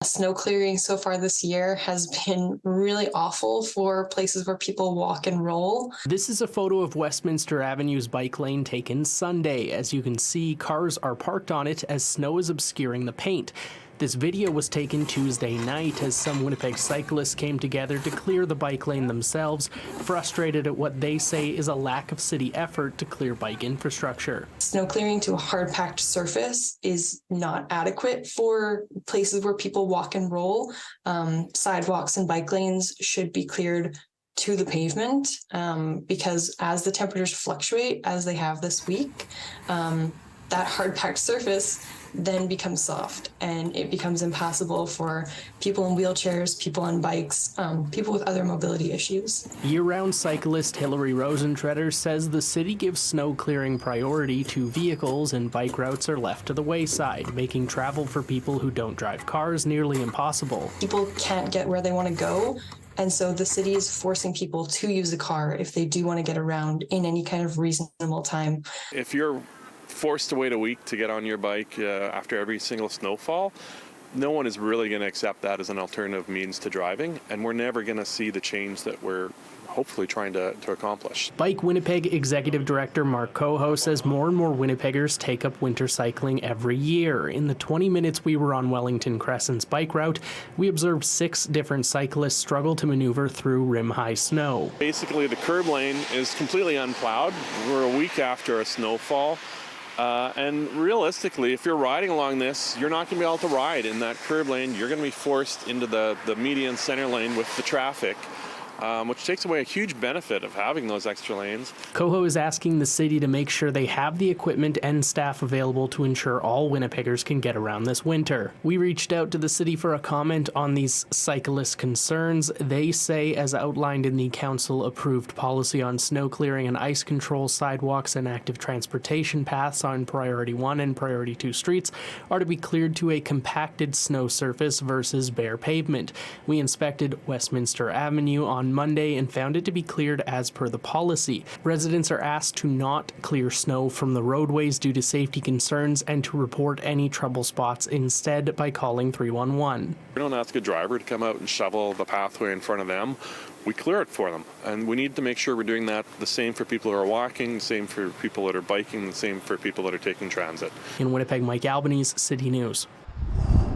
Snow clearing so far this year has been really awful for places where people walk and roll. This is a photo of Westminster Avenue's bike lane taken Sunday. As you can see, cars are parked on it as snow is obscuring the paint. This video was taken Tuesday night as some Winnipeg cyclists came together to clear the bike lane themselves, frustrated at what they say is a lack of city effort to clear bike infrastructure. Snow clearing to a hard-packed surface is not adequate for places where people walk and roll. Sidewalks and bike lanes should be cleared to the pavement because as the temperatures fluctuate, as they have this week, that hard-packed surface then becomes soft and it becomes impassable for people in wheelchairs, people on bikes, people with other mobility issues. Year-round cyclist Hillary Rosentretter says the city gives snow clearing priority to vehicles and bike routes are left to the wayside, making travel for people who don't drive cars nearly impossible. People can't get where they want to go, and so the city is forcing people to use a car if they do want to get around in any kind of reasonable time. If you're forced to wait a week to get on your bike after every single snowfall, no one is really going to accept that as an alternative means to driving, and we're never going to see the change that we're hopefully trying to accomplish. Bike Winnipeg Executive Director Mark Coho says more and more Winnipeggers take up winter cycling every year. In the 20 minutes we were on Wellington Crescent's bike route, we observed 6 different cyclists struggle to maneuver through rim-high snow. Basically, the curb lane is completely unplowed. We're a week after a snowfall. And realistically, if you're riding along this, you're not going to be able to ride in that curb lane. You're going to be forced into the median center lane with the traffic, which takes away a huge benefit of having those extra lanes. Coho is asking the city to make sure they have the equipment and staff available to ensure all Winnipeggers can get around this winter. We reached out to the city for a comment on these cyclist concerns. They say, as outlined in the council-approved policy on snow clearing and ice control, sidewalks and active transportation paths on Priority 1 and Priority 2 streets are to be cleared to a compacted snow surface versus bare pavement. We inspected Westminster Avenue on Monday and found it to be cleared as per the policy. Residents are asked to not clear snow from the roadways due to safety concerns and to report any trouble spots instead by calling 311. We don't ask a driver to come out and shovel the pathway in front of them. We clear it for them, and we need to make sure we're doing that the same for people who are walking, the same for people that are biking, the same for people that are taking transit. In Winnipeg, Mike Albanese, City News.